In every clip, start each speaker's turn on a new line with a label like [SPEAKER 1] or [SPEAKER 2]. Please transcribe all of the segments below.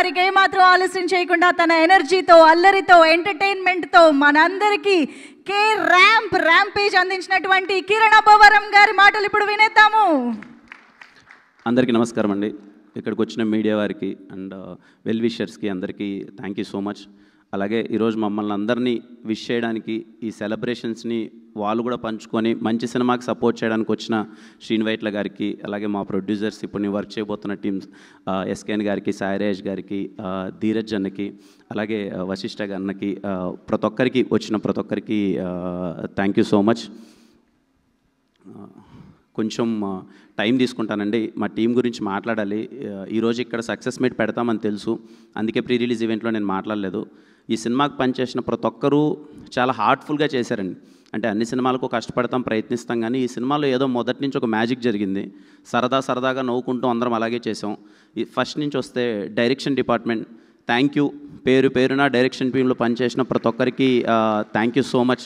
[SPEAKER 1] మరి ఏమాత్రం ఆలస్యం చేయకుండా తన ఎనర్జీతో, అల్లరితో, ఎంటర్టైన్మెంట్తో మనందరికీ ర్యాంపేజ్ అందించినటువంటి కిరణ్ అబ్బవరం గారి మాటలు ఇప్పుడు వినేద్దాము.
[SPEAKER 2] అందరికీ నమస్కారం అండి. ఇక్కడికి వచ్చిన మీడియా వారికి అండ్ వెల్ విషర్స్కి అందరికీ థ్యాంక్ యూ సో మచ్. అలాగే ఈరోజు మమ్మల్ని అందరినీ విష్ చేయడానికి, ఈ సెలబ్రేషన్స్ని వాళ్ళు కూడా పంచుకొని మంచి సినిమాకి సపోర్ట్ చేయడానికి వచ్చిన శ్రీనివైట్ల గారికి, అలాగే మా ప్రొడ్యూసర్స్ ఇప్పుడు నేను వర్క్ చేయబోతున్న టీమ్స్ ఎస్కేఎన్ గారికి, సాయిరేష్ గారికి, ధీరజ్ అన్నకి, అలాగే వశిష్ఠ అన్నకి, ప్రతి ఒక్కరికి వచ్చిన ప్రతి ఒక్కరికి థ్యాంక్ యూ సో మచ్. కొంచెం టైం తీసుకుంటానండి. మా టీం గురించి మాట్లాడాలి. ఈరోజు ఇక్కడ సక్సెస్ మీట్ పెడతామని తెలుసు, అందుకే ప్రీ రిలీజ్ ఈవెంట్లో నేను మాట్లాడలేదు. ఈ సినిమాకి పనిచేసిన ప్రతి ఒక్కరూ చాలా హార్ట్ఫుల్గా చేశారండి. అంటే అన్ని సినిమాలకు కష్టపడతాం, ప్రయత్నిస్తాం, కానీ ఈ సినిమాలో ఏదో మొదటి నుంచి ఒక మ్యాజిక్ జరిగింది. సరదాగా నవ్వుకుంటూ అందరం అలాగే చేసాం. ఫస్ట్ నుంచి వస్తే డైరెక్షన్ డిపార్ట్మెంట్ థ్యాంక్ యూ. పేరున డైరెక్షన్ టీంలో పనిచేసిన ప్రతి ఒక్కరికి థ్యాంక్ యూ సో మచ్.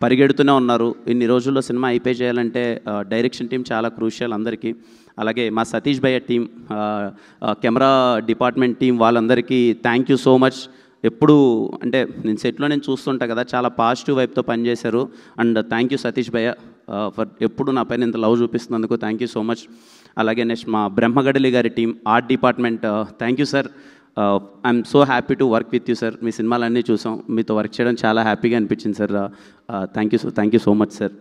[SPEAKER 2] పరిగెడుతూనే ఉన్నారు. ఇన్ని రోజుల్లో సినిమా అయిపోయి చేయాలంటే డైరెక్షన్ టీం చాలా క్రూషియల్ అందరికీ. అలాగే మా సతీష్ భయ్య టీం, కెమెరా డిపార్ట్మెంట్ టీం, వాళ్ళందరికీ థ్యాంక్ యూ సో మచ్. ఎప్పుడు అంటే నేను సెట్లో నేను చూస్తుంటా కదా, చాలా పాజిటివ్ వైపుతో పనిచేశారు. అండ్ థ్యాంక్ యూ సతీష్ భయ్య ఫర్ ఎప్పుడు నా పైన ఇంత లవ్ చూపిస్తున్నందుకు థ్యాంక్ యూ సో మచ్. అలాగే నెక్స్ట్ మా బ్రహ్మగడలి గారి team, art department, thank you sir. I'm so happy to work with you sir. మీ సినిమాలన్నీ చూసాం, మీతో వర్క్ చేయడం చాలా హ్యాపీగా అనిపించింది సార్. Thank you so much sir.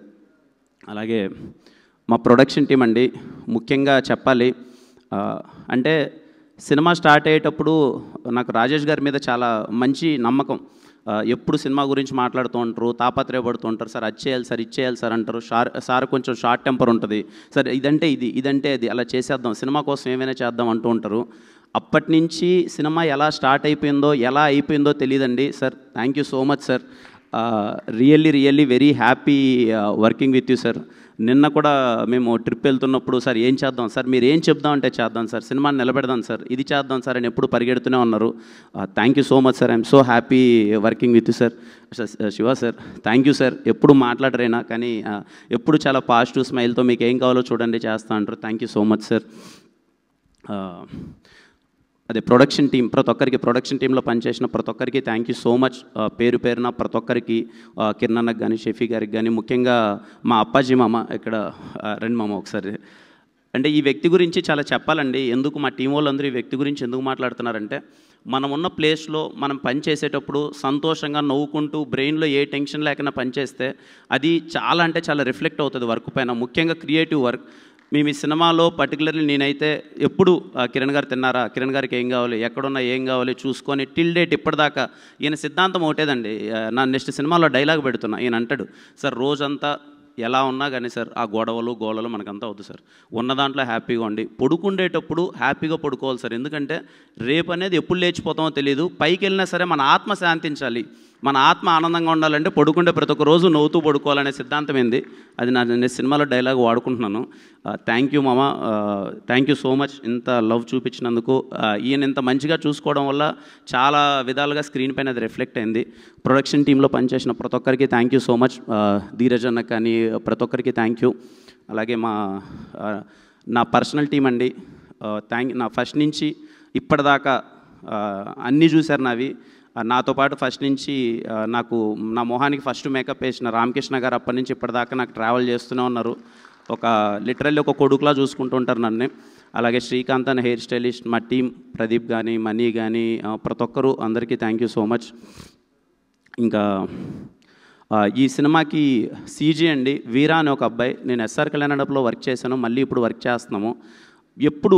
[SPEAKER 2] అలాగే మా ప్రొడక్షన్ టీం అండి, ముఖ్యంగా చెప్పాలి అంటే సినిమా స్టార్ట్ అయ్యేటప్పుడు నాకు రాజేష్ గారి మీద చాలా మంచి నమ్మకం. ఎప్పుడు సినిమా గురించి మాట్లాడుతూ ఉంటారు, తాపత్రయపడుతూ ఉంటారు. సార్ అది చేయాలి సార్ అంటారు. సార్ కొంచెం షార్ట్ టెంపర్ ఉంటుంది. సార్ ఇదంటే అది అలా చేసేద్దాం, సినిమా కోసం ఏమైనా చేద్దాం అంటూ ఉంటారు. అప్పటి నుంచి సినిమా ఎలా స్టార్ట్ అయిపోయిందో, ఎలా అయిపోయిందో తెలియదండి sir. Thank you so much sir. Really very happy working with you sir. నిన్న కూడా మేము ట్రిప్ వెళ్తున్నప్పుడు సార్ ఏం చేద్దాం సార్, మీరు ఏం చెప్దాం అంటే చేద్దాం సార్, సినిమాని నిలబెడదాం సార్, ఇది చేద్దాం సార్ అని ఎప్పుడు పరిగెడుతూనే ఉన్నారు. Thank you so much sir. I'm so happy working with you sir. Shiva sir thank you sir. ఎప్పుడు మాట్లాడరైనా కానీ ఎప్పుడు చాలా పాజిటివ్ స్మైల్తో మీకు ఏం కావాలో చూడండి చేస్తా అంటారు. Thank you so much sir. అదే ప్రొడక్షన్ టీం, ప్రతి ఒక్కరికి ప్రొడక్షన్ టీంలో పనిచేసిన ప్రతి ఒక్కరికి థ్యాంక్ యూ సో మచ్. పేరున ప్రతి ఒక్కరికి, కిరణ్ అన్నకు కానీ, షఫీ గారికి కానీ, ముఖ్యంగా మా అప్పాజీ మామ, ఇక్కడ రండి మామ ఒకసారి. అంటే ఈ వ్యక్తి గురించి చాలా చెప్పాలండి. ఎందుకు మా టీం వాళ్ళందరూ ఈ వ్యక్తి గురించి ఎందుకు మాట్లాడుతున్నారంటే, మనం ఉన్న ప్లేస్లో మనం పని చేసేటప్పుడు సంతోషంగా నవ్వుకుంటూ బ్రెయిన్లో ఏ టెన్షన్ లేకుండా పనిచేస్తే అది చాలా రిఫ్లెక్ట్ అవుతుంది వర్క్ పైన, ముఖ్యంగా క్రియేటివ్ వర్క్. మేము ఈ సినిమాలో పర్టికులర్లీ నేనైతే ఎప్పుడు కిరణ్ గారు తిన్నారా, కిరణ్ గారికి ఏం కావాలి, ఎక్కడున్నా ఏం కావాలి చూసుకొని టిల్ డేట్ ఇప్పటిదాకా ఈయన సిద్ధాంతం ఒకటేదండి. నా నెక్స్ట్ సినిమాలో డైలాగ్ పెడుతున్నా. ఈయన అంటాడు, సార్ రోజంతా ఎలా ఉన్నా కానీ సార్ ఆ గోడలు మనకంతా వద్దు సార్, ఉన్న దాంట్లో హ్యాపీగా ఉండి పడుకుండేటప్పుడు హ్యాపీగా పడుకోవాలి సార్. ఎందుకంటే రేపు అనేది ఎప్పుడు లేచిపోతామో తెలియదు. పైకి వెళ్ళినా సరే మన ఆత్మ శాంతించాలి, మన ఆత్మ ఆనందంగా ఉండాలంటే పడుకుంటే ప్రతి ఒక్క రోజు నవ్వుతూ పడుకోవాలనే సిద్ధాంతం ఏంది. అది నేను సినిమాలో డైలాగ్ వాడుకుంటున్నాను. థ్యాంక్ యూ మామ, థ్యాంక్ యూ సో మచ్. ఇంత లవ్ చూపించినందుకు, ఈయన ఇంత మంచిగా చూసుకోవడం వల్ల చాలా విధాలుగా స్క్రీన్ పైన అది రిఫ్లెక్ట్ అయింది. ప్రొడక్షన్ టీంలో పనిచేసిన ప్రతి ఒక్కరికి thank you so much. Dheeraj అన్న కానీ ప్రతి ఒక్కరికి థ్యాంక్ యూ. అలాగే నా పర్సనల్ టీం అండి, నా ఫస్ట్ నుంచి ఇప్పటిదాకా అన్నీ చూశారు నావి. నాతో పాటు ఫస్ట్ నుంచి నాకు నా మొహానికి ఫస్ట్ మేకప్ వేసిన రామకృష్ణ గారు అప్పటి నుంచి ఇప్పటిదాకా నాకు ట్రావెల్ చేస్తూనే ఉన్నారు. లిటరల్లీ ఒక కొడుకులా చూసుకుంటూ ఉంటారు నన్ను. అలాగే శ్రీకాంత్ అనే హెయిర్ స్టైలిస్ట్, మా టీం ప్రదీప్ కానీ, మనీ కానీ, ప్రతి ఒక్కరు అందరికీ థ్యాంక్ యూ సో మచ్. ఇంకా ఈ సినిమాకి సీజీ అండి, వీరా అనే ఒక అబ్బాయి, నేను ఎస్ఆర్ కళ్యాణంలో వర్క్ చేశాను, మళ్ళీ ఇప్పుడు వర్క్ చేస్తున్నాము. ఎప్పుడు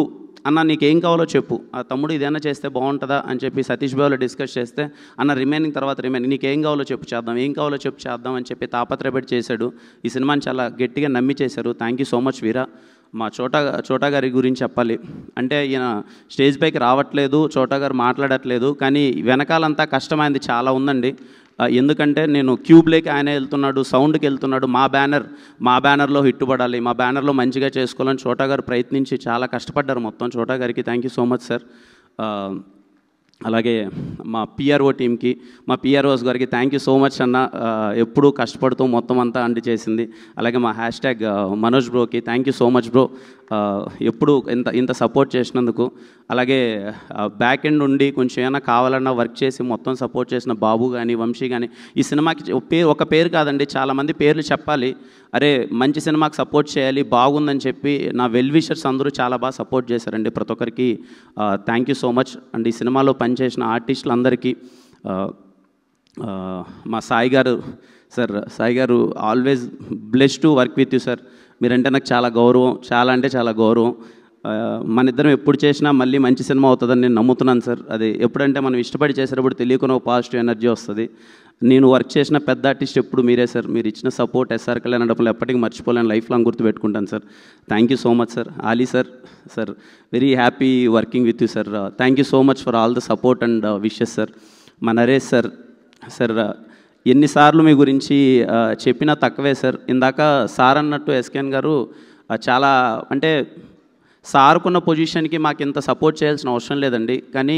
[SPEAKER 2] అన్న నీకేం కావాలో చెప్పు, ఆ తమ్ముడు ఇదేనా చేస్తే బాగుంటుందా అని చెప్పి సతీష్ బాబులో డిస్కస్ చేస్తే, అన్న రిమైనింగ్ నీకేం కావాలో చెప్పు చేద్దాం అని చెప్పి తాపత్రయపడి చేశాడు. ఈ సినిమాని చాలా గట్టిగా నమ్మి చేశారు. థ్యాంక్ యూ సో మచ్ వీరా. మా చోటా గారి గురించి చెప్పాలి అంటే, ఈయన స్టేజ్ పైకి రావట్లేదు, చోటా గారు మాట్లాడట్లేదు, కానీ వెనకాలంతా కష్టమైంది చాలా ఉందండి. ఎందుకంటే నేను క్యూబ్లోకి ఆయన వెళ్తున్నాడు, సౌండ్కి వెళ్తున్నాడు. మా బ్యానర్లో హిట్ పడాలి, మా బ్యానర్లో మంచిగా చేసుకోవాలని చోటా గారు ప్రయత్నించి చాలా కష్టపడ్డారు మొత్తం. చోటా గారికి thank you so much sir. అలాగే మా పిఆర్ఓ టీంకి, మా పిఆర్ఓస్ గారికి థ్యాంక్ యూ సో మచ్ అన్న, ఎప్పుడూ కష్టపడుతూ మొత్తం అంతా చేసింది. అలాగే మా హ్యాష్ ట్యాగ్ మనోజ్ బ్రోకి thank you so much bro. ఎప్పుడు ఇంత సపోర్ట్ చేసినందుకు. అలాగే బ్యాక్ ఎండ్ ఉండి కొంచెం ఏమైనా కావాలన్నా వర్క్ చేసి మొత్తం సపోర్ట్ చేసిన బాబు కానీ వంశీ కానీ, ఈ సినిమాకి ఒక పేరు కాదండి, చాలామంది పేర్లు చెప్పాలి. అరే మంచి సినిమాకి సపోర్ట్ చేయాలి, బాగుందని చెప్పి నా వెల్ విషర్స్ అందరూ చాలా బాగా సపోర్ట్ చేశారండి. ప్రతి ఒక్కరికి thank you so much. And ఈ సినిమాలో పనిచేసిన ఆర్టిస్టులందరికీ, మా సాయి గారు సార్, సాయి గారు always blessed to work with you sir. మీరంటే నాకు చాలా గౌరవం, చాలా అంటే చాలా గౌరవం. మన ఇద్దరం ఎప్పుడు చేసినా మళ్ళీ మంచి సినిమా అవుతుందని నేను నమ్ముతున్నాను సార్. అది ఎప్పుడంటే మనం ఇష్టపడి చేసేటప్పుడు తెలియకుండా ఒక పాజిటివ్ ఎనర్జీ వస్తుంది. నేను వర్క్ చేసిన పెద్ద ఆర్టిస్ట్ ఎప్పుడు మీరే సార్. మీరు ఇచ్చిన సపోర్ట్ ఎస్ఆర్ కళ్యాణ్ డబ్బులు ఎప్పటికీ మర్చిపోలేను, లైఫ్ లాంగ్ గుర్తుపెట్టుకుంటాను sir. Thank you so much sir. Ali sir, sir very happy working with you sir. Thank you so much for all the support and wishes sir. మా Naresh sir, sir ఎన్నిసార్లు మీ గురించి చెప్పినా తక్కువే sir. ఇందాక సార్ అన్నట్టు SKN గారు చాలా అంటే సార్కున్న పొజిషన్కి మాకు ఇంత సపోర్ట్ చేయాల్సిన అవసరం లేదండి. కానీ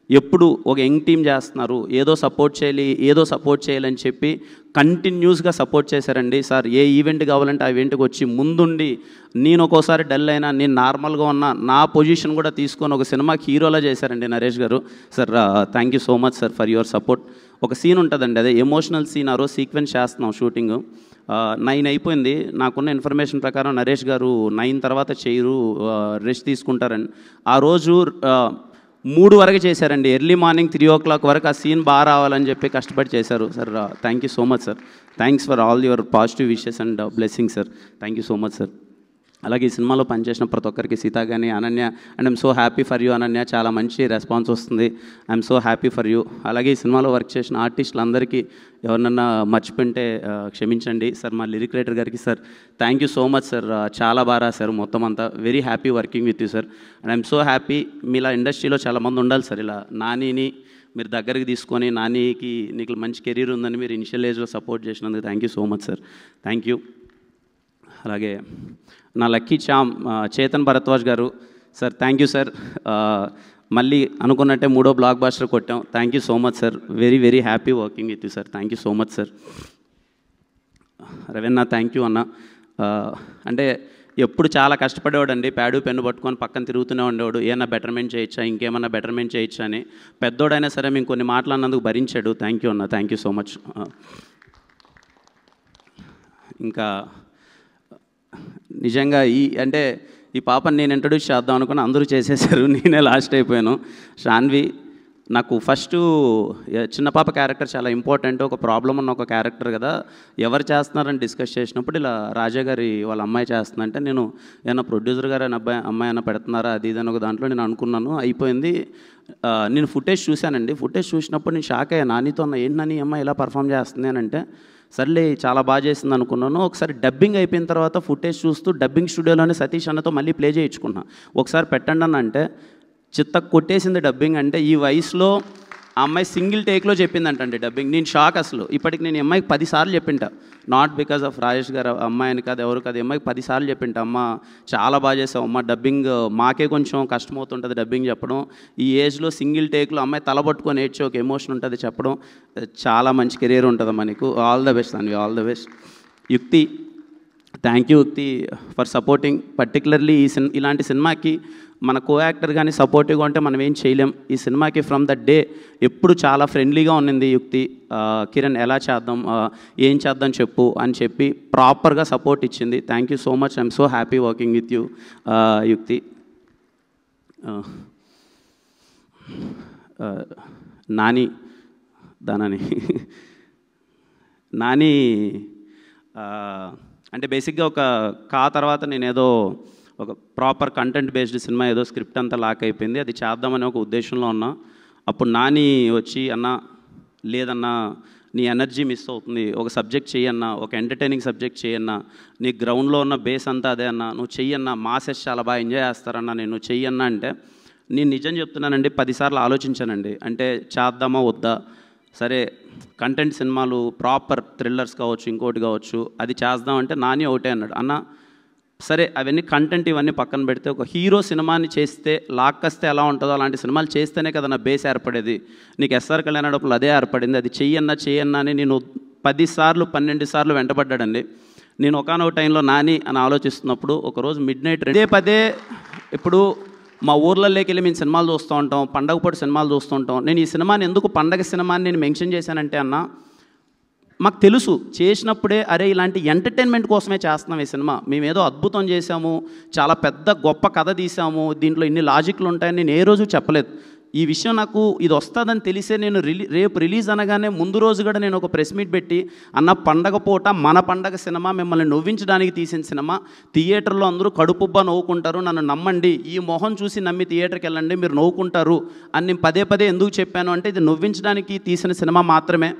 [SPEAKER 2] ఎప్పుడు ఒక యంగ్ టీం చేస్తున్నారు, ఏదో సపోర్ట్ చేయాలని చెప్పి కంటిన్యూస్గా సపోర్ట్ చేశారండి సార్. ఏ ఈవెంట్ కావాలంటే ఆ ఈవెంట్కి వచ్చి ముందుండి, నేను ఒక్కోసారి డల్ అయినా, నేను నార్మల్గా ఉన్న నా పొజిషన్ కూడా తీసుకొని ఒక సినిమాకి హీరోలా చేశారండి నరేష్ గారు. Sir thank you so much sir for your support. ఒక సీన్ ఉంటుందండి, అదే ఎమోషనల్ సీన్. ఆ రోజు సీక్వెన్స్ చేస్తున్నాం షూటింగ్, 9 అయిపోయింది. నాకున్న ఇన్ఫర్మేషన్ ప్రకారం నరేష్ గారు 9 తర్వాత చేయరు, రెస్ట్ తీసుకుంటారని. ఆ రోజు 3 వరకు చేశారండి. ఎర్లీ మార్నింగ్ 3 o'clock వరకు ఆ సీన్ బాగా రావాలని చెప్పి కష్టపడి చేశారు sir. Thank you so much sir. Thanks for all your positive wishes and blessings sir. Thank you so much sir. అలాగే ఈ సినిమాలో పనిచేసిన ప్రతి ఒక్కరికి, సీత కానీ, Ananya, and I'm so happy for you Ananya, చాలా మంచి రెస్పాన్స్ వస్తుంది. I'm so happy for you. అలాగే ఈ సినిమాలో వర్క్ చేసిన ఆర్టిస్టులందరికీ ఎవరినన్నా మర్చిపోయింటే క్షమించండి సార్. మా లిరిక్ రైటర్ గారికి sir thank you so much sir. చాలా బాగా రాశారు మొత్తం అంతా. Very happy working with you sir. And I'm so happy. మీలా ఇండస్ట్రీలో చాలామంది ఉండాలి సార్. ఇలా నానిని మీరు దగ్గరికి తీసుకొని, నానికి నీకు మంచి కెరీర్ ఉందని మీరు ఇనిషియల్ ఏజ్లో సపోర్ట్ చేసినందుకు thank you so much sir. Thank you. అలాగే నా లక్కీ చామ్ చేతన్ భరద్వాజ్ గారు సార్, థ్యాంక్ యూ సార్. మళ్ళీ అనుకున్నట్టే 3వ బ్లాక్ బాస్టర్ కొట్టాం. Thank you so much sir. Very very happy working with you sir. Thank you so much sir. Raveena thank you అన్న. అంటే ఎప్పుడు చాలా కష్టపడేవాడు అండి, ప్యాడు పెన్ను పట్టుకొని పక్కన తిరుగుతూనే ఉండేవాడు. ఏమన్నా బెటర్మెంట్ చేయొచ్చా, ఇంకేమన్నా బెటర్మెంట్ చేయొచ్చా అని. పెద్దోడైనా సరే మేము కొన్ని మాటలు అన్నందుకు భరించాడు. థ్యాంక్ యూ అన్న. Thank you so much. ఇంకా నిజంగా ఈ పాపని నేను ఇంట్రడ్యూస్ చేద్దాం అనుకుని అందరూ చేసేసారు, నేనే లాస్ట్ అయిపోయాను. శాన్వి నాకు ఫస్ట్ చిన్న పాప క్యారెక్టర్ చాలా ఇంపార్టెంట్. ఒక ప్రాబ్లం ఉన్న ఒక క్యారెక్టర్ కదా, ఎవరు చేస్తున్నారని డిస్కస్ చేసినప్పుడు ఇలా రాజా గారి వాళ్ళ అమ్మాయి చేస్తుందంటే, నేను ఏమన్నా ప్రొడ్యూసర్ గారు అమ్మాయి అయినా పెడుతున్నారా అది ఇదని ఒక దాంట్లో నేను అనుకున్నాను. అయిపోయింది. నేను ఫుటేజ్ చూశానండి. ఫుటేజ్ చూసినప్పుడు నేను షాక్ అయ్యా. నానితో ఏంటి నాని అమ్మాయి ఇలా పర్ఫామ్ చేస్తుంది అని అంటే, సర్లే చాలా బాగా చేసింది అనుకున్నాను. ఒకసారి డబ్బింగ్ అయిపోయిన తర్వాత ఫుటేజ్ చూస్తూ డబ్బింగ్ స్టూడియోలోనే సతీష్ అన్నతో మళ్ళీ ప్లే చేయించుకున్నా. ఒకసారి పెట్టండి అని అంటే చిత్త కొట్టేసింది డబ్బింగ్. అంటే ఈ వయసులో ఆ అమ్మాయి సింగిల్ టేక్లో చెప్పిందంటండి డబ్బింగ్. నేను షాక్ అసలు. ఇప్పటికి నేను అమ్మాయికి 10 సార్లు చెప్పింటా. నాట్ బికాస్ ఆఫ్ రాజేష్ గారు అమ్మాయిని కాదు, ఎవరు కాదు, అమ్మాయికి 10 సార్లు చెప్పింటా. అమ్మ చాలా బాగా చేసావు అమ్మ, డబ్బింగ్ మాకే కొంచెం కష్టమవుతుంటుంది డబ్బింగ్ చెప్పడం. ఈ ఏజ్లో సింగిల్ టేక్లో అమ్మాయి తలబట్టుకొని ఏడ్చి ఒక ఎమోషన్ ఉంటుంది చెప్పడం. చాలా మంచి కెరీర్ ఉంటుంది మనకు. All the best Anvi, all the best. యుక్తి థ్యాంక్ యూ యుక్తి ఫర్ సపోర్టింగ్. పర్టికులర్లీ ఇలాంటి సినిమాకి మన కో యాక్టర్ కానీ సపోర్టివ్గా ఉంటే మనం ఏం చేయలేం. ఈ సినిమాకి ఫ్రమ్ ద డే ఎప్పుడు చాలా ఫ్రెండ్లీగా ఉన్నింది యుక్తి. కిరణ్ ఎలా చేద్దాం, ఏం చేద్దాం చెప్పు అని చెప్పి ప్రాపర్గా సపోర్ట్ ఇచ్చింది. Thank you so much. I'm so happy working with you యుక్తి. నాని నాని అంటే బేసిక్గా ఒక తర్వాత నేనేదో ఒక ప్రాపర్ కంటెంట్ బేస్డ్ సినిమా ఏదో స్క్రిప్ట్ అంతా లాక్ అయిపోయింది, అది చేద్దామని ఒక ఉద్దేశంలో ఉన్నా. అప్పుడు నాని వచ్చి అన్నా లేదన్నా నీ ఎనర్జీ మిస్ అవుతుంది, ఒక సబ్జెక్ట్ చెయ్యన్నా, ఒక ఎంటర్టైనింగ్ సబ్జెక్ట్ చేయన్నా, నీ గ్రౌండ్లో ఉన్న బేస్ అంతా అదే అన్నా, నువ్వు చెయ్యన్నా, మాసెస్ చాలా బాగా ఎంజాయ్ చేస్తారన్నా, నేను చెయ్యన్నా అంటే నేను నిజం చెప్తున్నానండి 10 సార్లు ఆలోచించానండి. అంటే చేద్దామా వద్దా, సరే కంటెంట్ సినిమాలు ప్రాపర్ థ్రిల్లర్స్ కావచ్చు ఇంకోటి కావచ్చు అది చేద్దామంటే నాని ఒకటే అన్నాడు, అన్న సరే అవన్నీ కంటెంట్ ఇవన్నీ పక్కన పెడితే ఒక హీరో సినిమాని చేస్తే లాక్కొస్తే ఎలా ఉంటుందో అలాంటి సినిమాలు చేస్తేనే కదా నా బేస్ ఏర్పడేది. నీకు ఎస్ఆర్ కళ్యాణ్ అప్పుడు అదే ఏర్పడింది, అది చెయ్యన్నా అని నేను 10 సార్లు 12 సార్లు వెంటబడ్డాడండి. నేను ఒకానొక టైంలో నాని అని ఆలోచిస్తున్నప్పుడు ఒకరోజు మిడ్నైట్ పదే ఇప్పుడు మా ఊర్లలోకి వెళ్ళి మేము సినిమాలు చూస్తూ ఉంటాం, పండగ పూట సినిమాలు చూస్తూ ఉంటాం. నేను ఈ సినిమాని ఎందుకు పండగ సినిమాని నేను మెన్షన్ చేశానంటే అన్న, మాకు తెలుసు చేసినప్పుడే అరే ఇలాంటి ఎంటర్టైన్మెంట్ కోసమే చేస్తున్నాం ఈ సినిమా, మేమేదో అద్భుతం చేశాము, చాలా పెద్ద గొప్ప కథ తీసాము, దీంట్లో ఇన్ని లాజిక్లు ఉంటాయని నేను ఏ రోజు చెప్పలేదు. ఈ విషయం నాకు ఇది వస్తుందని తెలిసే నేను రేపు రిలీజ్ అనగానే ముందు రోజు కూడా నేను ఒక ప్రెస్ మీట్ పెట్టి, అన్న పండగ పూట మన పండగ సినిమా, మిమ్మల్ని నవ్వించడానికి తీసిన సినిమా, థియేటర్లో అందరూ కడుపుబ్బా నవ్వుకుంటారు, నన్ను నమ్మండి, ఈ మొహం చూసి నమ్మి థియేటర్కి వెళ్ళండి, మీరు నవ్వుకుంటారు అని నేను పదే పదే ఎందుకు చెప్పాను అంటే, ఇది నవ్వించడానికి తీసిన సినిమా మాత్రమే.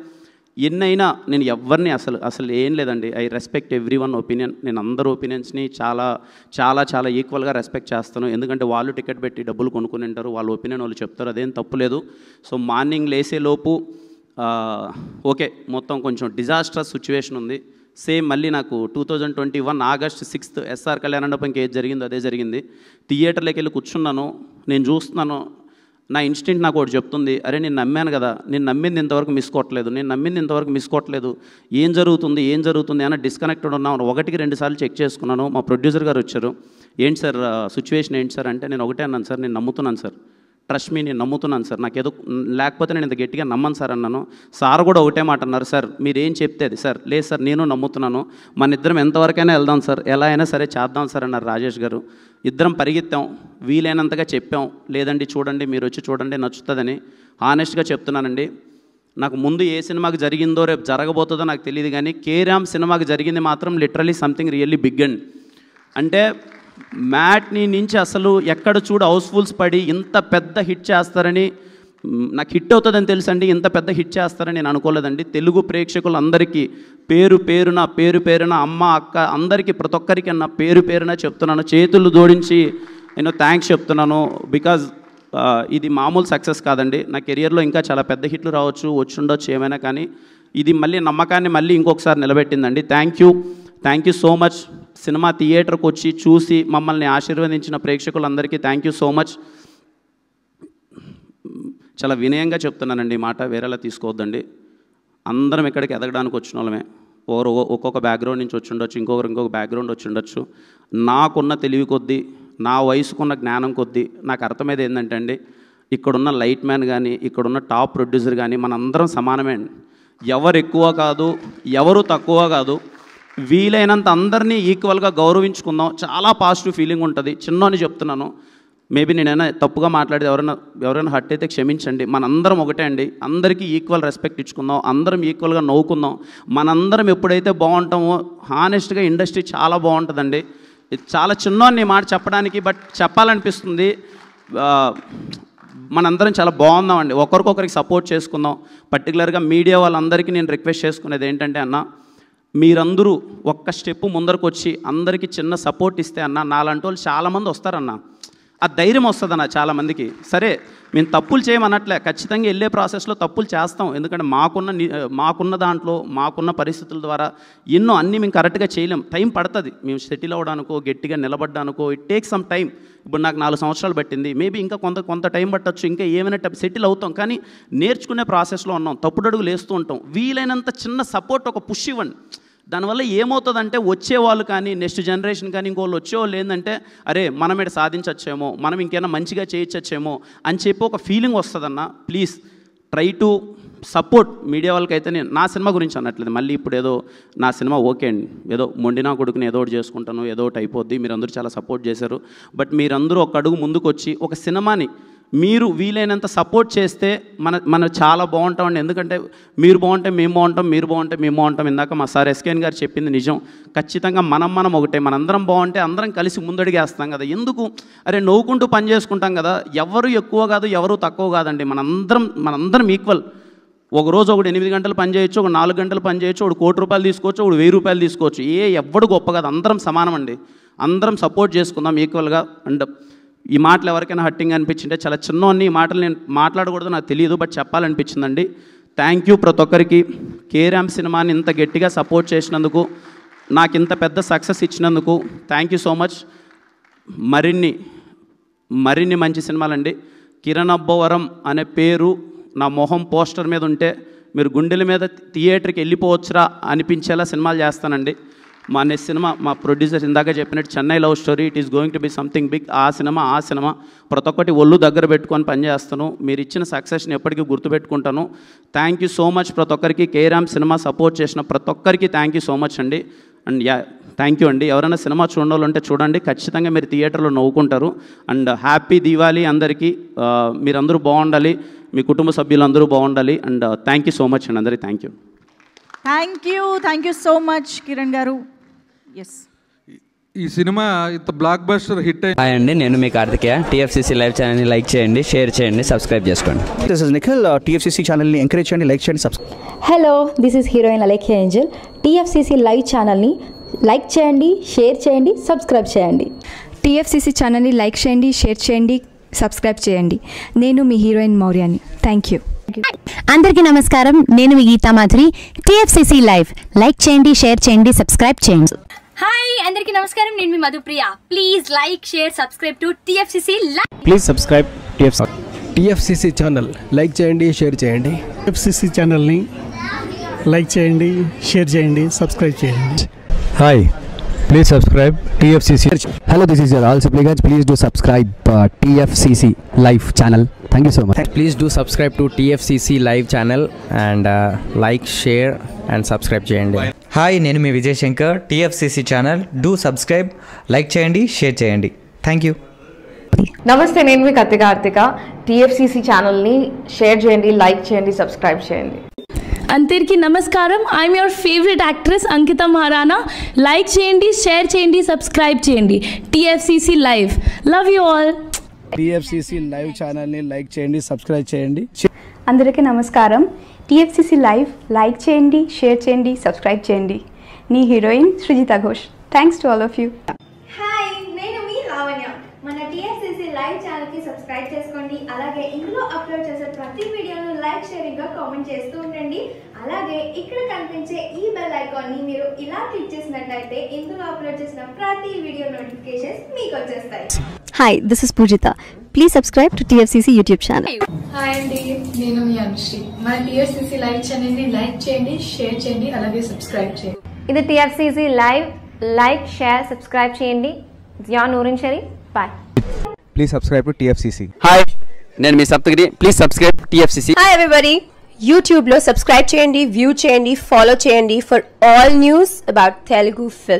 [SPEAKER 2] ఎన్నైనా నేను ఎవరిని అసలు ఏం లేదండి, I respect every one opinion. నేను అందరు ఒపీనియన్స్ని చాలా చాలా చాలా ఈక్వల్గా రెస్పెక్ట్ చేస్తాను. ఎందుకంటే వాళ్ళు టికెట్ పెట్టి డబ్బులు కొనుక్కుని ఉంటారు, వాళ్ళ ఒపీనియన్ వాళ్ళు చెప్తారు, అదేం తప్పులేదు. సో మార్నింగ్ లేసేలోపు ఓకే మొత్తం కొంచెం డిజాస్ట్రస్ సిచ్యువేషన్ ఉంది. సేమ్ మళ్ళీ నాకు 2021 ఆగస్ట్ 6 ఎస్ఆర్ కళ్యాణ మండపంకి ఏది జరిగిందో అదే జరిగింది. థియేటర్లోకి వెళ్ళి కూర్చున్నాను, నేను చూస్తున్నాను, నా ఇన్స్టింక్ట్ నాకు ఒకటి చెప్తుంది, అరే నేను నమ్మాను కదా, నేను నమ్మింది ఇంతవరకు మిస్ కొట్టలేదు, ఏం జరుగుతుంది అని డిస్కనెక్టెడ్ ఉన్నాను. 1-2 సార్లు చెక్ చేసుకున్నాను. మా ప్రొడ్యూసర్ గారు వచ్చారు, ఏంటి సార్ సిచ్యువేషన్ ఏంటి సార్ అంటే, నేను ఒకటే అన్నాను సార్, నేను నమ్ముతున్నాను సార్, ట్రస్ట్ మీ, నేను నమ్ముతున్నాను సార్, నాకేదో లేకపోతే నేను ఇంత గట్టిగా నమ్మను సార్ అన్నాను. సార్ కూడా ఒకటే మాట అన్నారు, సార్ మీరేం చెప్తే అది సార్, లేదు సార్ నేను నమ్ముతున్నాను, మన ఇద్దరం ఎంతవరకైనా వెళ్దాం సార్, ఎలా అయినా సరే చేద్దాం సార్ అన్నారు రాజేష్ గారు. ఇద్దరం పరిగెత్తాం, వీలైనంతగా చెప్పాం, లేదండి చూడండి మీరు వచ్చి చూడండి నచ్చుతుందని. హానెస్ట్గా చెప్తున్నానండి, నాకు ముందు ఏ సినిమాకి జరిగిందో రేపు జరగబోతుందో నాకు తెలియదు, కానీ కేరామ్ సినిమాకి జరిగింది మాత్రం literally something really big and అంటే మ్యాట్ని నుంచి అసలు ఎక్కడ చూడు హౌస్ఫుల్స్ పడి ఇంత పెద్ద హిట్ చేస్తారని, నాకు హిట్ అవుతుందని తెలుసండి, ఇంత పెద్ద హిట్ చేస్తారని నేను అనుకోలేదండి. తెలుగు ప్రేక్షకులందరికీ పేరు పేరున అమ్మ అక్క అందరికీ ప్రతి ఒక్కరికి నా పేరున చెప్తున్నాను, చేతులు జోడించి నేను థ్యాంక్స్ చెప్తున్నాను. బికాజ్ ఇది మామూలు సక్సెస్ కాదండి, నా కెరియర్లో ఇంకా చాలా పెద్ద హిట్లు రావచ్చు, వచ్చుండొచ్చు ఏమైనా, కానీ ఇది మళ్ళీ నమ్మకాన్ని మళ్ళీ ఇంకొకసారి నిలబెట్టిందండి. Thank you so much. Cinema థియేటర్కి వచ్చి చూసి మమ్మల్ని ఆశీర్వదించిన ప్రేక్షకులందరికీ థ్యాంక్ యూ సో మచ్. చాలా వినయంగా చెప్తున్నానండి ఈ మాట, వేరేలా తీసుకోవద్దండి. అందరం ఇక్కడికి ఎదగడానికి వచ్చిన వాళ్ళమే, ఒక్కొక్క బ్యాక్గ్రౌండ్ నుంచి వచ్చి ఉండొచ్చు, ఇంకొక బ్యాక్గ్రౌండ్ వచ్చి ఉండొచ్చు. నాకున్న తెలివి కొద్దీ, నా వయసుకున్న జ్ఞానం కొద్దీ నాకు అర్థమైంది ఏంటంటే అండి, ఇక్కడున్న లైట్ మ్యాన్ కానీ, ఇక్కడున్న టాప్ ప్రొడ్యూసర్ కానీ మనందరం సమానమే అండి. ఎవరు ఎక్కువ కాదు, ఎవరు తక్కువ కాదు, వీలైనంత అందరినీ ఈక్వల్గా గౌరవించుకుందాం. చాలా పాజిటివ్ ఫీలింగ్ ఉంటుంది. చిన్నని చెప్తున్నాను, మేబీ నేనైనా తప్పుగా మాట్లాడితే ఎవరైనా హర్ట్ అయితే క్షమించండి. మనందరం ఒకటే అండి, అందరికీ ఈక్వల్ రెస్పెక్ట్ ఇచ్చుకుందాం, అందరం ఈక్వల్గా నవ్వుకుందాం. మనందరం ఎప్పుడైతే బాగుంటామో హానెస్ట్గా ఇండస్ట్రీ చాలా బాగుంటుందండి. ఇది చాలా చిన్నోని మాట చెప్పడానికి, బట్ చెప్పాలనిపిస్తుంది. మనందరం చాలా బాగుందామండి, ఒకరికొకరికి సపోర్ట్ చేసుకుందాం. పర్టికులర్గా మీడియా వాళ్ళందరికీ నేను రిక్వెస్ట్ చేసుకునేది ఏంటంటే అన్న, మీరందరూ ఒక్క స్టెప్ ముందరకు వచ్చి అందరికీ చిన్న సపోర్ట్ ఇస్తే అన్న, నాలాంటి వాళ్ళు చాలామంది వస్తారన్న, ఆ ధైర్యం వస్తుందన్న చాలామందికి. సరే మేము తప్పులు చేయమన్నట్లే, ఖచ్చితంగా వెళ్ళే ప్రాసెస్లో తప్పులు చేస్తాం, ఎందుకంటే మాకున్న దాంట్లో మాకున్న పరిస్థితుల ద్వారా ఎన్నో అన్నీ మేము కరెక్ట్గా చేయలేం, టైం పడుతుంది. మేము సెటిల్ అవ్వడానికో గట్టిగా నిలబడ్డానికో ఇట్ టేక్ సమ్ టైం. ఇప్పుడు నాకు 4 సంవత్సరాలు పట్టింది, మేబీ ఇంకా కొంత టైం పట్టచ్చు, ఇంకా ఏమైనా సెటిల్ అవుతాం, కానీ నేర్చుకునే ప్రాసెస్లో ఉన్నాం, తప్పుడడుగులు వేస్తూ ఉంటాం. వీలైనంత చిన్న సపోర్ట్, ఒక పుష్ ఇవ్వండి. దానివల్ల ఏమవుతుందంటే వచ్చేవాళ్ళు కానీ, నెక్స్ట్ జనరేషన్ కానీ ఇంకోళ్ళు వచ్చేవాళ్ళు ఏంటంటే, అరే మనం ఇక్కడ సాధించచ్చేమో, మనం ఇంకేమైనా మంచిగా చేయొచ్చేమో అని చెప్పి ఒక ఫీలింగ్ వస్తుందన్న. Please try to support media వాళ్ళకైతే. నేను నా సినిమా గురించి అనట్లేదు, మళ్ళీ ఇప్పుడు ఏదో నా సినిమా ఓకే అండి, ఏదో మొండినా కొడుకుని ఏదో ఒకటి చేసుకుంటాను, ఏదో ఒకటి అయిపోద్ది, మీరందరూ చాలా సపోర్ట్ చేశారు. బట్ మీరందరూ ఒక అడుగు ముందుకు వచ్చి ఒక సినిమాని మీరు వీలైనంత సపోర్ట్ చేస్తే మన చాలా బాగుంటామండి. ఎందుకంటే మీరు బాగుంటే మేము బాగుంటాం, మీరు బాగుంటే మేము బాగుంటాం. ఇందాక మా సార్ ఎస్కేఎన్ గారు చెప్పింది నిజం. ఖచ్చితంగా మనం ఒకటే, మనందరం బాగుంటే అందరం కలిసి ముందడిగేస్తాం కదా. ఎందుకు అరే నవ్వుకుంటూ పని చేసుకుంటాం కదా. ఎవరు ఎక్కువ కాదు, ఎవరు తక్కువ కాదండి, మనందరం ఈక్వల్. ఒకరోజు ఒకడు 8 గంటలు పని చేయొచ్చు, ఒక 4 గంటలు పని చేయొచ్చు, ఒకడు 1 కోటి రూపాయలు తీసుకోవచ్చు, ఒకడు 1000 రూపాయలు తీసుకోవచ్చు. ఎవ్వడు గొప్ప కాదు, అందరం సమానం అండి. అందరం సపోర్ట్ చేసుకుందాం ఈక్వల్గా. అండ్ ఈ మాటలు ఎవరికైనా హట్టింగ్ అనిపించింటే, చాలా చిన్నవన్నీ ఈ మాటలు నేను మాట్లాడకూడదు నాకు తెలియదు, బట్ చెప్పాలనిపించిందండి. థ్యాంక్ యూ ప్రతి ఒక్కరికి. కేరామ్ సినిమాని ఇంత గట్టిగా సపోర్ట్ చేసినందుకు, నాకు ఇంత పెద్ద సక్సెస్ ఇచ్చినందుకు థ్యాంక్ యూ సో మచ్. మరిన్ని మంచి సినిమాలండి. కిరణబ్బవరం అనే పేరు నా మొహం పోస్టర్ మీద ఉంటే మీరు గుండెల మీద థియేటర్కి వెళ్ళిపోవచ్చురా అనిపించేలా సినిమాలు చేస్తానండి. మా నెక్స్ట్ సినిమా మా ప్రొడ్యూసర్ ఇందాక చెప్పినట్టు Chennai love story, it is going to be something big. ఆ సినిమా ప్రతి ఒక్కటి ఒళ్ళు దగ్గర పెట్టుకొని పనిచేస్తాను. మీరు ఇచ్చిన సక్సెస్ని ఎప్పటికీ గుర్తుపెట్టుకుంటాను. థ్యాంక్ యూ సో మచ్ ప్రతి ఒక్కరికి. కే ర్యాంప్ సినిమా సపోర్ట్ చేసిన ప్రతి ఒక్కరికి థ్యాంక్ యూ సో మచ్ అండి. అండ్ థ్యాంక్ యూ అండి. ఎవరైనా సినిమా చూడాలంటే చూడండి, ఖచ్చితంగా మీరు థియేటర్లో నవ్వుకుంటారు. అండ్ హ్యాపీ దీవాలి అందరికీ. మీరందరూ బాగుండాలి, మీ కుటుంబ సభ్యులందరూ బాగుండాలి. And thank you so much అండి అందరికీ.
[SPEAKER 1] Thank you so much Kiran గారు. ఎస్,
[SPEAKER 3] ఈ సినిమా ఇంత బ్లాక్ బస్టర్ హిట్ అయింది.
[SPEAKER 4] హాయ్ అండి, నేను మీ కార్తికేయ. టీఎఫ్సీసీ లైవ్ ఛానల్ని లైక్ చేయండి, షేర్ చేయండి, సబ్స్క్రైబ్ చేసుకోండి.
[SPEAKER 5] This is Nikhil. టీఎఫ్సీసీ ఛానల్ని ఎంకరేజ్ చేయండి, లైక్ చేయండి, subscribe.
[SPEAKER 6] Hello, this is heroine Alekhya Angel. TFCC live ఛానల్ని లైక్ చేయండి, షేర్ చేయండి, సబ్స్క్రైబ్ చేయండి.
[SPEAKER 7] టీఎఫ్సీసీ ఛానల్ని లైక్ చేయండి, షేర్ చేయండి, సబ్స్క్రైబ్ చేయండి. నేను మీ హీరోయిన్ మౌర్యాని. Thank you.
[SPEAKER 8] అందరికీ నమస్కారం, నేను మీ Geetha Madhuri. TFCC live like చేయండి, షేర్ చేయండి, సబ్స్క్రైబ్ చేయండి.
[SPEAKER 9] హాయ్ అందరికీ నమస్కారం, నేను మీ Madhupriya. Please like, share, subscribe to TFCC live.
[SPEAKER 5] Please subscribe
[SPEAKER 10] TFCC channel like చేయండి, షేర్ చేయండి.
[SPEAKER 11] టీఎఫ్సీసీ ఛానల్ని లైక్ చేయండి, షేర్ చేయండి, సబ్స్క్రైబ్ చేయండి.
[SPEAKER 10] Hi, please subscribe TFCC. Hello, this is your all సిప్లిగన్స్. Please do subscribe TFCC live channel. Thank you so much.
[SPEAKER 4] Please do subscribe to TFCC live channel and like, share and subscribe చేయండి.
[SPEAKER 12] Hi, నేను మీ Vijay Shankar. TFCC channel do subscribe, like చేయండి, share చేయండి. Thank you.
[SPEAKER 13] నమస్తే, నేను మీ Karthika. TFCC ఛానల్ని share చేయండి, లైక్ చేయండి, సబ్స్క్రైబ్ చేయండి.
[SPEAKER 7] అందరికీ నమస్కారం, I'm your favourite actress Ankita Maharana. Like చేయండి, షేర్ చేయండి, సబ్స్క్రైబ్ చేయండి. TFCC live. Love you all.
[SPEAKER 11] TFCC live ఛానల్ని లైక్ చేయండి, సబ్స్క్రైబ్ చేయండి.
[SPEAKER 7] అందరికీ నమస్కారం, టీఎఫ్సీసీ లైవ్ లైక్ చేయండి, షేర్ చేయండి, సబ్స్క్రైబ్ చేయండి. నీ heroine Srujitha Ghosh. Thanks to all of you.
[SPEAKER 9] Hi, నేను మీ లావణ్య. మన టీఎఫ్సీసీ లైవ్ ఛానల్కి సబ్స్క్రైబ్ చేసుకోండి. అలాగే ఇందులో అప్లోడ్ చేసే ప్రతి వీడియోను లైక్, షేరింగ్గా కామెంట్ చేస్తూ ఉండండి. అలాగే ఇక్కడ కనిపించే ఈ బెల్ ఐకాన్ని మీరు ఇలా క్లిక్ చేసినట్లయితే ఇందులో అప్లోడ్ చేసిన ప్రతి వీడియో నోటిఫికేషన్స్ మీకు వచ్చేస్తాయి.
[SPEAKER 8] Hi, this is Poojitha. Please subscribe to TFCC YouTube channel.
[SPEAKER 13] Hi అండి, నేను మీ అనుశ్రీ. మన టీఎఫ్సీసీ లైవ్ ఛానల్ని లైక్ చేయండి, షేర్ చేయండి, అలాగే సబ్స్క్రైబ్ చేయండి.
[SPEAKER 9] ఇది TFCC live. Like, share, subscribe చేయండి. Jiya Noorin Shari. Bye.
[SPEAKER 10] Please subscribe to TFCC.
[SPEAKER 4] Hi, నేను మీ Saptagiri. Please subscribe TFCC.
[SPEAKER 8] Hi everybody, యూట్యూబ్లో సబ్స్క్రైబ్ చేయండి, వ్యూ చేయండి, ఫాలో చేయండి for all news about Telugu film.